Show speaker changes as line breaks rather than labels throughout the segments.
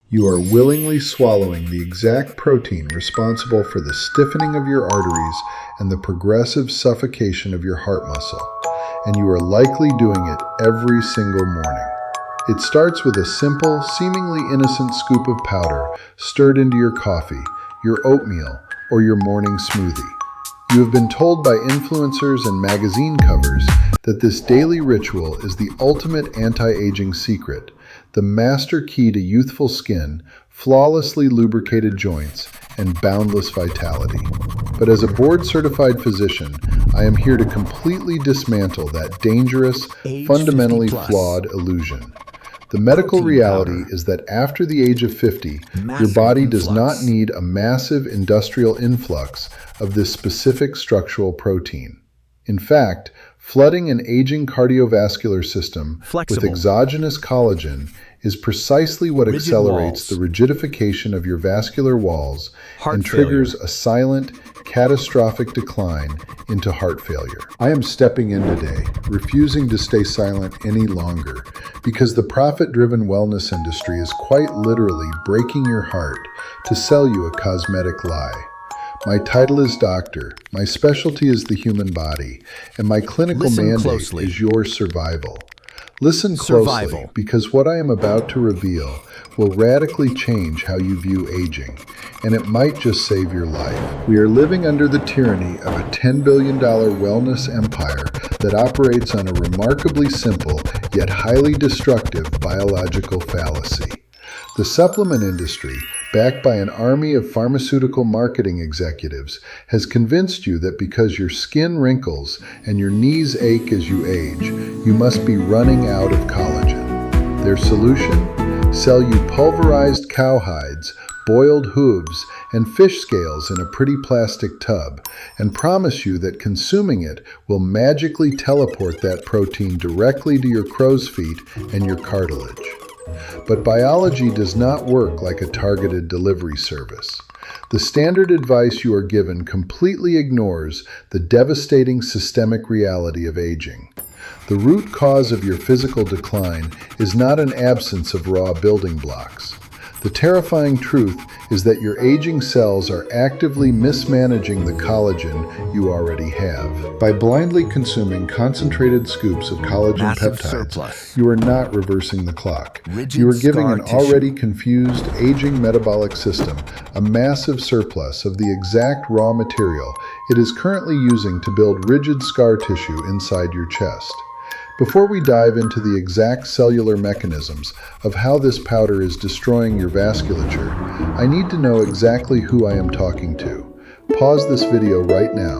You are willingly swallowing the exact protein responsible for the stiffening of your arteries and the progressive suffocation of your heart muscle, and you are likely doing it every single morning. It starts with a simple, seemingly innocent scoop of powder stirred into your coffee, your oatmeal, or your morning smoothie. You have been told by influencers and magazine covers that this daily ritual is the ultimate anti-aging secret, the master key to youthful skin, flawlessly lubricated joints, and boundless vitality. But as a board-certified physician, I am here to completely dismantle that dangerous, fundamentally flawed illusion. The medical reality is that after the age of 50, your body does not need a massive industrial influx of this specific structural protein. In fact, flooding an aging cardiovascular system with exogenous collagen is precisely what accelerates the rigidification of your vascular walls and triggers a silent, catastrophic decline into heart failure. I am stepping in today, refusing to stay silent any longer, because the profit-driven wellness industry is quite literally breaking your heart to sell you a cosmetic lie. My title is doctor, my specialty is the human body, and my clinical mandate is your survival. Listen closely, because what I am about to reveal will radically change how you view aging, and it might just save your life. We are living under the tyranny of a $10 billion wellness empire that operates on a remarkably simple yet highly destructive biological fallacy. The supplement industry, backed by an army of pharmaceutical marketing executives, has convinced you that because your skin wrinkles and your knees ache as you age, you must be running out of collagen. Their solution? Sell you pulverized cowhides, boiled hooves, and fish scales in a pretty plastic tub, and promise you that consuming it will magically teleport that protein directly to your crow's feet and your cartilage. But biology does not work like a targeted delivery service. The standard advice you are given completely ignores the devastating systemic reality of aging. The root cause of your physical decline is not an absence of raw building blocks. The terrifying truth is that your aging cells are actively mismanaging the collagen you already have. By blindly consuming concentrated scoops of collagen peptides, you are not reversing the clock. You are giving an already confused, aging metabolic system a massive surplus of the exact raw material it is currently using to build rigid scar tissue inside your chest. Before we dive into the exact cellular mechanisms of how this powder is destroying your vasculature, I need to know exactly who I am talking to. Pause this video right now,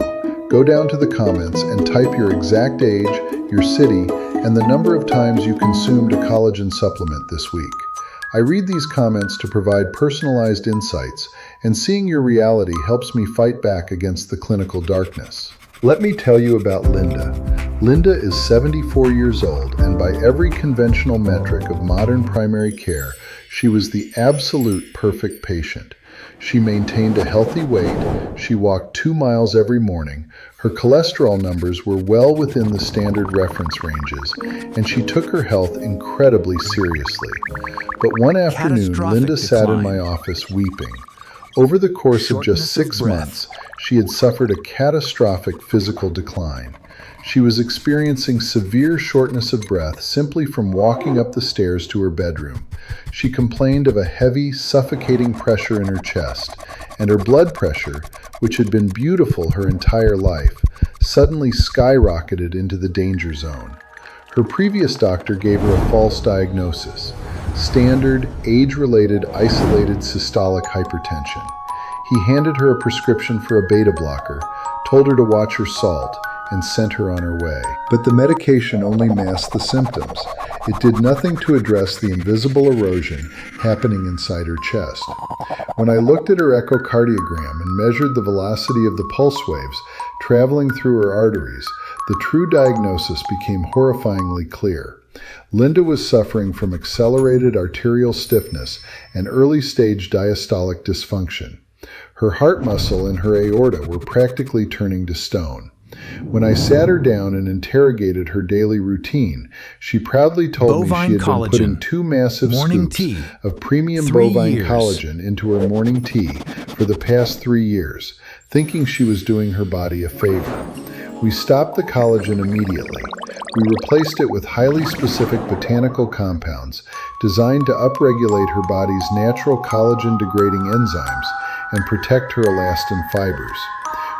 go down to the comments and type your exact age, your city, and the number of times you consumed a collagen supplement this week. I read these comments to provide personalized insights, and seeing your reality helps me fight back against the clinical darkness. Let me tell you about Linda. Linda is 74 years old, and by every conventional metric of modern primary care, she was the absolute perfect patient. She maintained a healthy weight, she walked 2 miles every morning, her cholesterol numbers were well within the standard reference ranges, and she took her health incredibly seriously. But one afternoon, Linda sat in my office weeping. Over the course of just 6 months, she had suffered a catastrophic physical decline. She was experiencing severe shortness of breath simply from walking up the stairs to her bedroom. She complained of a heavy, suffocating pressure in her chest, and her blood pressure, which had been beautiful her entire life, suddenly skyrocketed into the danger zone. Her previous doctor gave her a false diagnosis: standard, age-related, isolated systolic hypertension. He handed her a prescription for a beta blocker, told her to watch her salt, and sent her on her way. But the medication only masked the symptoms. It did nothing to address the invisible erosion happening inside her chest. When I looked at her echocardiogram and measured the velocity of the pulse waves traveling through her arteries, the true diagnosis became horrifyingly clear. Linda was suffering from accelerated arterial stiffness and early-stage diastolic dysfunction. Her heart muscle and her aorta were practically turning to stone. When I sat her down and interrogated her daily routine, she proudly told me she had been putting 2 massive scoops of premium bovine collagen into her morning tea for the past 3 years, thinking she was doing her body a favor. We stopped the collagen immediately. We replaced it with highly specific botanical compounds designed to upregulate her body's natural collagen-degrading enzymes and protect her elastin fibers.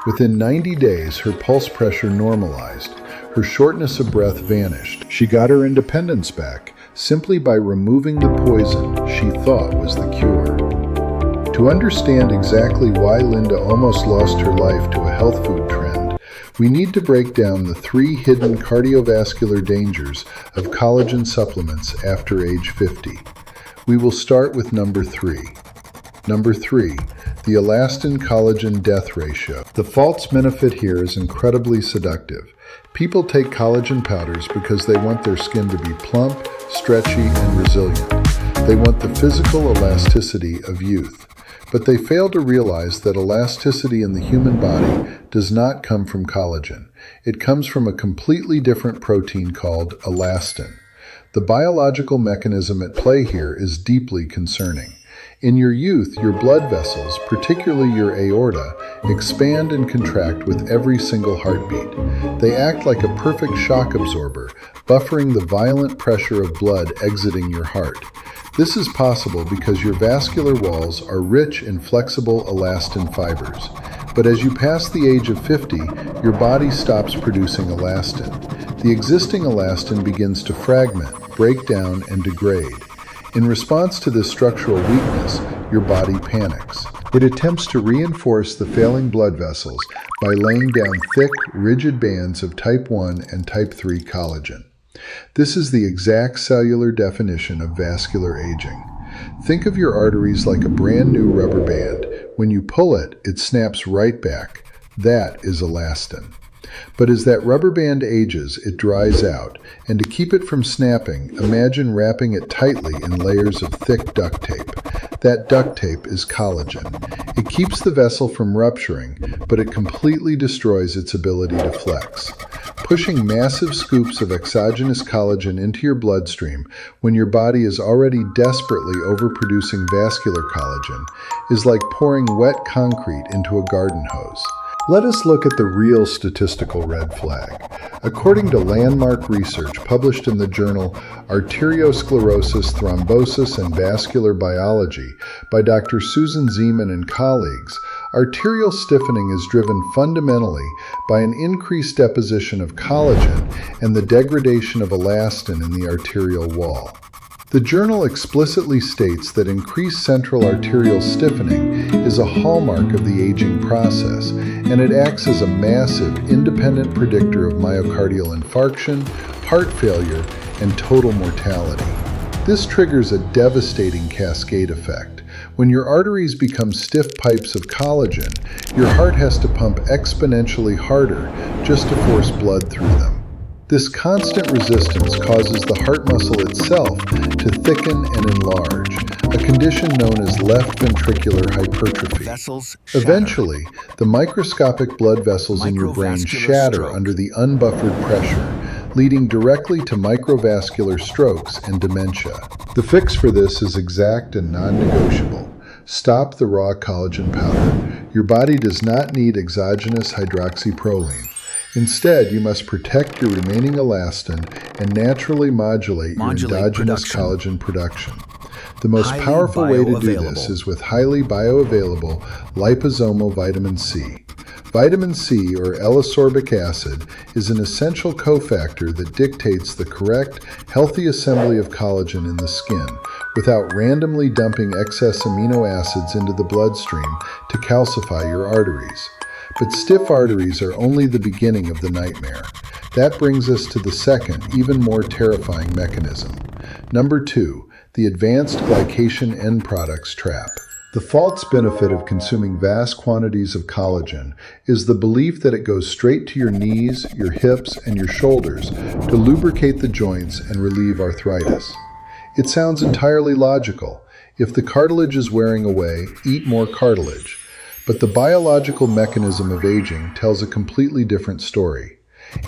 Within 90 days, her pulse pressure normalized. Her shortness of breath vanished. She got her independence back simply by removing the poison she thought was the cure. To understand exactly why Linda almost lost her life to a health food trend, we need to break down the 3 hidden cardiovascular dangers of collagen supplements after age 50. We will start with number 3. Number 3, the elastin-collagen death ratio. The false benefit here is incredibly seductive. People take collagen powders because they want their skin to be plump, stretchy, and resilient. They want the physical elasticity of youth. But they fail to realize that elasticity in the human body does not come from collagen. It comes from a completely different protein called elastin. The biological mechanism at play here is deeply concerning. In your youth, your blood vessels, particularly your aorta, expand and contract with every single heartbeat. They act like a perfect shock absorber, buffering the violent pressure of blood exiting your heart. This is possible because your vascular walls are rich in flexible elastin fibers. But as you pass the age of 50, your body stops producing elastin. The existing elastin begins to fragment, break down, and degrade. In response to this structural weakness, your body panics. It attempts to reinforce the failing blood vessels by laying down thick, rigid bands of type 1 and type 3 collagen. This is the exact cellular definition of vascular aging. Think of your arteries like a brand new rubber band. When you pull it, it snaps right back. That is elastin. But as that rubber band ages, it dries out, and to keep it from snapping, imagine wrapping it tightly in layers of thick duct tape. That duct tape is collagen. It keeps the vessel from rupturing, but it completely destroys its ability to flex. Pushing massive scoops of exogenous collagen into your bloodstream when your body is already desperately overproducing vascular collagen is like pouring wet concrete into a garden hose. Let us look at the real statistical red flag. According to landmark research published in the journal Arteriosclerosis, Thrombosis, and Vascular Biology by Dr. Susan Zeman and colleagues, arterial stiffening is driven fundamentally by an increased deposition of collagen and the degradation of elastin in the arterial wall. The journal explicitly states that increased central arterial stiffening is a hallmark of the aging process, and it acts as a massive, independent predictor of myocardial infarction, heart failure, and total mortality. This triggers a devastating cascade effect. When your arteries become stiff pipes of collagen, your heart has to pump exponentially harder just to force blood through them. This constant resistance causes the heart muscle itself to thicken and enlarge, a condition known as left ventricular hypertrophy. Eventually, the microscopic blood vessels in your brain shatter under the unbuffered pressure, leading directly to microvascular strokes and dementia. The fix for this is exact and non-negotiable. Stop the raw collagen powder. Your body does not need exogenous hydroxyproline. Instead, you must protect your remaining elastin and naturally modulate your endogenous collagen production. The most powerful way to do this is with highly bioavailable liposomal vitamin C. Vitamin C, or L-ascorbic acid, is an essential cofactor that dictates the correct, healthy assembly of collagen in the skin without randomly dumping excess amino acids into the bloodstream to calcify your arteries. But stiff arteries are only the beginning of the nightmare. That brings us to the second, even more terrifying mechanism. Number 2, the advanced glycation end products trap. The false benefit of consuming vast quantities of collagen is the belief that it goes straight to your knees, your hips, and your shoulders to lubricate the joints and relieve arthritis. It sounds entirely logical. If the cartilage is wearing away, eat more cartilage. But the biological mechanism of aging tells a completely different story.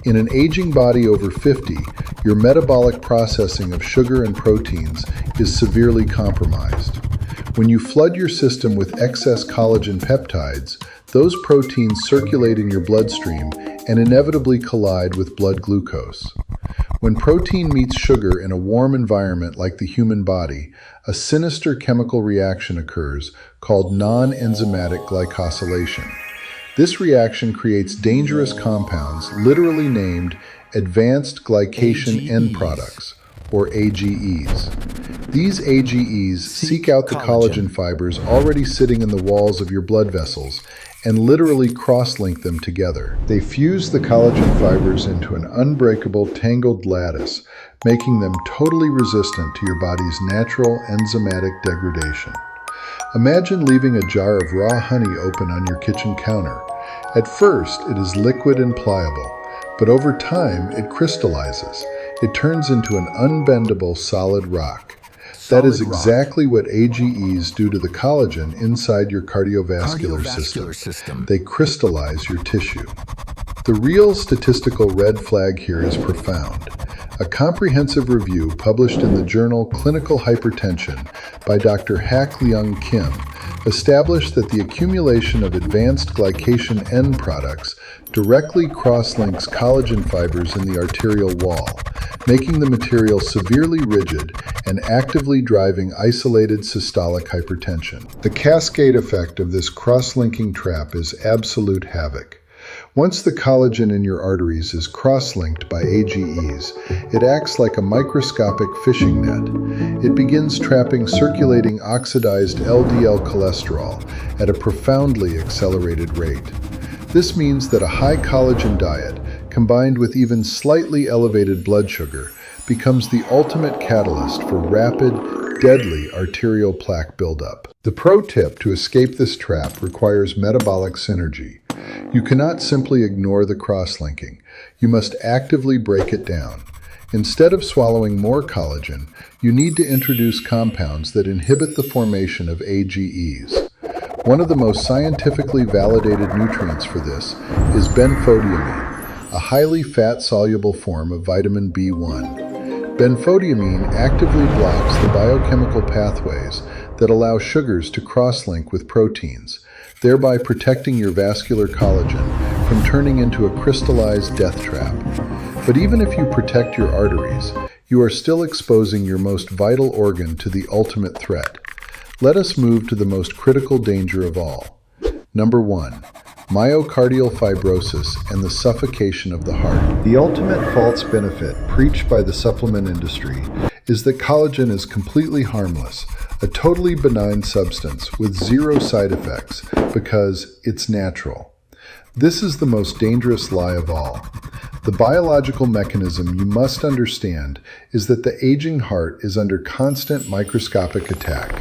In an aging body over 50, your metabolic processing of sugar and proteins is severely compromised. When you flood your system with excess collagen peptides, those proteins circulate in your bloodstream and inevitably collide with blood glucose. When protein meets sugar in a warm environment like the human body, a sinister chemical reaction occurs called non-enzymatic glycosylation. This reaction creates dangerous compounds literally named advanced glycation end products, or A.G.Es. These A.G.Es seek out the collagen fibers already sitting in the walls of your blood vessels and literally cross-link them together. They fuse the collagen fibers into an unbreakable tangled lattice, making them totally resistant to your body's natural enzymatic degradation. Imagine leaving a jar of raw honey open on your kitchen counter. At first, it is liquid and pliable, but over time, it crystallizes. It turns into an unbendable solid rock. That is exactly what A.G.Es do to the collagen inside your cardiovascular system. They crystallize your tissue. The real statistical red flag here is profound. A comprehensive review published in the journal Clinical Hypertension by Dr. Hak-Leung Kim established that the accumulation of advanced glycation end products directly cross-links collagen fibers in the arterial wall, making the material severely rigid and actively driving isolated systolic hypertension. The cascade effect of this cross-linking trap is absolute havoc. Once the collagen in your arteries is cross-linked by A.G.Es, it acts like a microscopic fishing net. It begins trapping circulating oxidized LDL cholesterol at a profoundly accelerated rate. This means that a high collagen diet, combined with even slightly elevated blood sugar, becomes the ultimate catalyst for rapid, deadly arterial plaque buildup. The pro tip to escape this trap requires metabolic synergy. You cannot simply ignore the cross-linking. You must actively break it down. Instead of swallowing more collagen, you need to introduce compounds that inhibit the formation of A.G.Es. One of the most scientifically validated nutrients for this is benfotiamine, a highly fat-soluble form of vitamin B1. Benfotiamine actively blocks the biochemical pathways that allow sugars to cross-link with proteins, thereby protecting your vascular collagen from turning into a crystallized death trap. But even if you protect your arteries, you are still exposing your most vital organ to the ultimate threat. Let us move to the most critical danger of all. Number 1. Myocardial fibrosis and the suffocation of the heart. The ultimate false benefit preached by the supplement industry is that collagen is completely harmless, a totally benign substance with zero side effects because it's natural. This is the most dangerous lie of all. The biological mechanism you must understand is that the aging heart is under constant microscopic attack.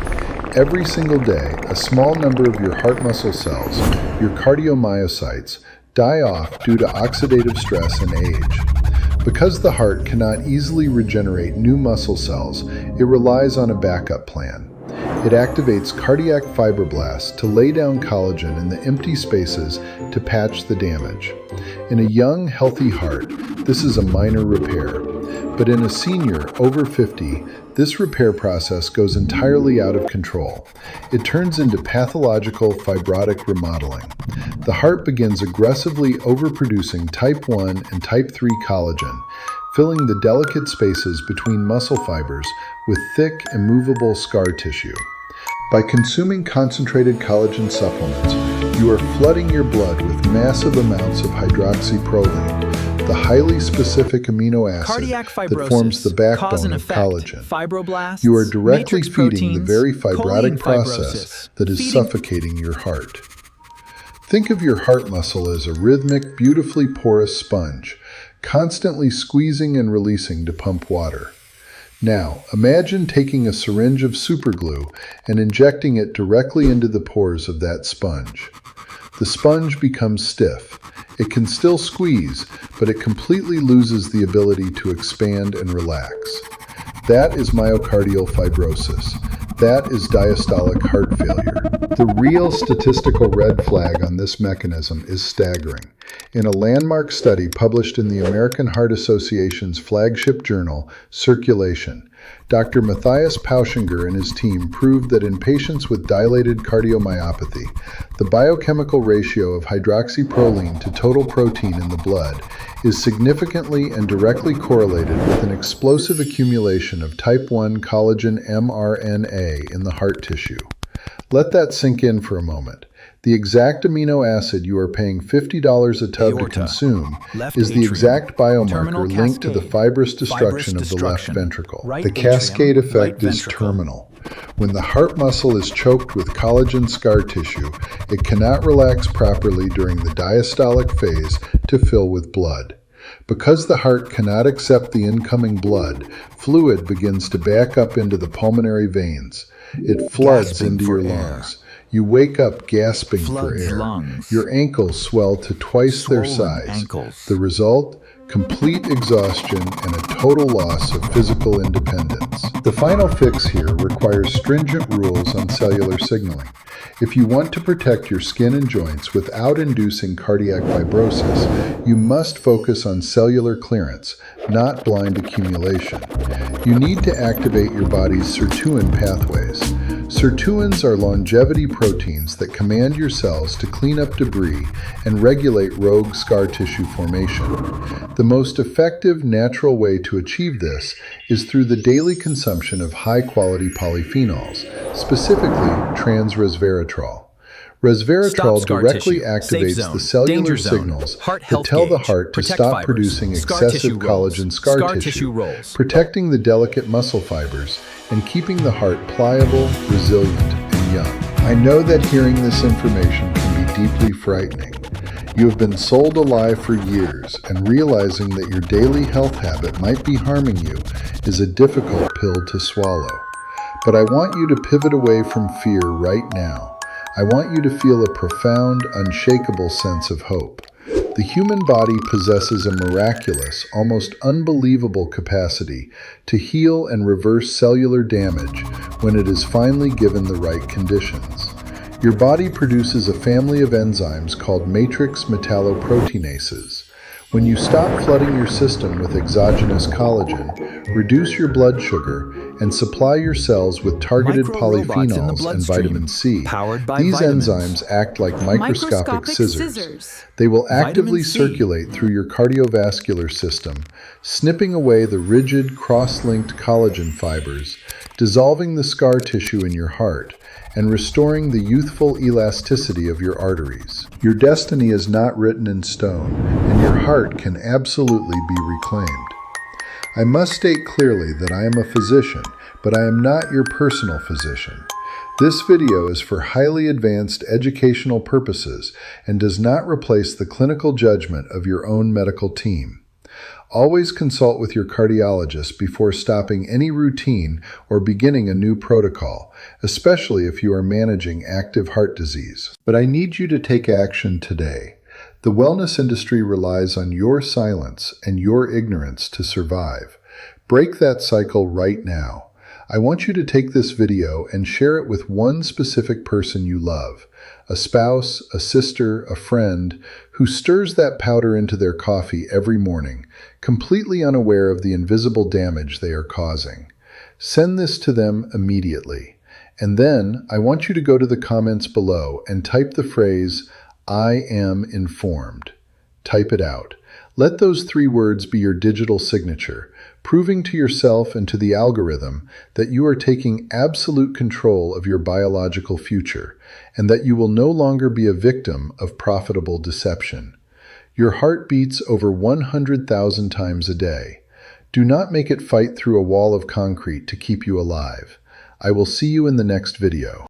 Every single day, a small number of your heart muscle cells, your cardiomyocytes, die off due to oxidative stress and age. Because the heart cannot easily regenerate new muscle cells, it relies on a backup plan. It activates cardiac fibroblasts to lay down collagen in the empty spaces to patch the damage. In a young, healthy heart, this is a minor repair. But in a senior, over 50, this repair process goes entirely out of control. It turns into pathological fibrotic remodeling. The heart begins aggressively overproducing type 1 and type 3 collagen, filling the delicate spaces between muscle fibers with thick, immovable scar tissue. By consuming concentrated collagen supplements, you are flooding your blood with massive amounts of hydroxyproline, the highly specific amino acid that forms the backbone of collagen.
Fibroblasts,
You are directly feeding
proteins,
the very fibrotic
choline
process
fibrosis,
that is
feeding
suffocating your heart. Think of your heart muscle as a rhythmic, beautifully porous sponge, constantly squeezing and releasing to pump water. Now, imagine taking a syringe of superglue and injecting it directly into the pores of that sponge. The sponge becomes stiff. It can still squeeze, but it completely loses the ability to expand and relax. That is myocardial fibrosis. That is diastolic heart failure. The real statistical red flag on this mechanism is staggering. In a landmark study published in the American Heart Association's flagship journal, Circulation, Dr. Matthias Pauschinger and his team proved that in patients with dilated cardiomyopathy, the biochemical ratio of hydroxyproline to total protein in the blood is significantly and directly correlated with an explosive accumulation of type 1 collagen mRNA in the heart tissue. Let that sink in for a moment. The exact amino acid you are paying $50 a tub to consume is the exact biomarker linked to the fibrous destruction of the left ventricle. The cascade effect is terminal. When the heart muscle is choked with collagen scar tissue, it cannot relax properly during the diastolic phase to fill with blood. Because the heart cannot accept the incoming blood, fluid begins to back up into the pulmonary veins. It floods into your lungs. You wake up gasping for air. Your ankles swell to twice their size. The result? Complete exhaustion and a total loss of physical independence. The final fix here requires stringent rules on cellular signaling. If you want to protect your skin and joints without inducing cardiac fibrosis, you must focus on cellular clearance, not blind accumulation. You need to activate your body's sirtuin pathways. Sirtuins are longevity proteins that command your cells to clean up debris and regulate rogue scar tissue formation. The most effective natural way to achieve this is through the daily consumption of high-quality polyphenols, specifically Trans-resveratrol. Resveratrol directly activates the cellular signals that tell the heart to stop producing excessive collagen scar tissue, protecting the delicate muscle fibers and keeping the heart pliable, resilient, and young. I know that hearing this information can be deeply frightening. You have been sold a lie for years, and realizing that your daily health habit might be harming you is a difficult pill to swallow. But I want you to pivot away from fear right now. I want you to feel a profound, unshakable sense of hope. The human body possesses a miraculous, almost unbelievable capacity to heal and reverse cellular damage when it is finally given the right conditions. Your body produces a family of enzymes called matrix metalloproteinases. When you stop flooding your system with exogenous collagen, reduce your blood sugar, and supply your cells with targeted polyphenols and vitamin C, these enzymes act like microscopic scissors. They will actively circulate through your cardiovascular system, snipping away the rigid, cross-linked collagen fibers, dissolving the scar tissue in your heart, and restoring the youthful elasticity of your arteries. Your destiny is not written in stone, and your heart can absolutely be reclaimed. I must state clearly that I am a physician, but I am not your personal physician. This video is for highly advanced educational purposes and does not replace the clinical judgment of your own medical team. Always consult with your cardiologist before stopping any routine or beginning a new protocol, especially if you are managing active heart disease. But I need you to take action today. The wellness industry relies on your silence and your ignorance to survive. Break that cycle right now. I want you to take this video and share it with one specific person you love, a spouse, a sister, a friend, who stirs that powder into their coffee every morning, completely unaware of the invisible damage they are causing. Send this to them immediately. And then I want you to go to the comments below and type the phrase, "I am informed." Type it out. Let those 3 words be your digital signature, proving to yourself and to the algorithm that you are taking absolute control of your biological future, and that you will no longer be a victim of profitable deception. Your heart beats over 100,000 times a day. Do not make it fight through a wall of concrete to keep you alive. I will see you in the next video.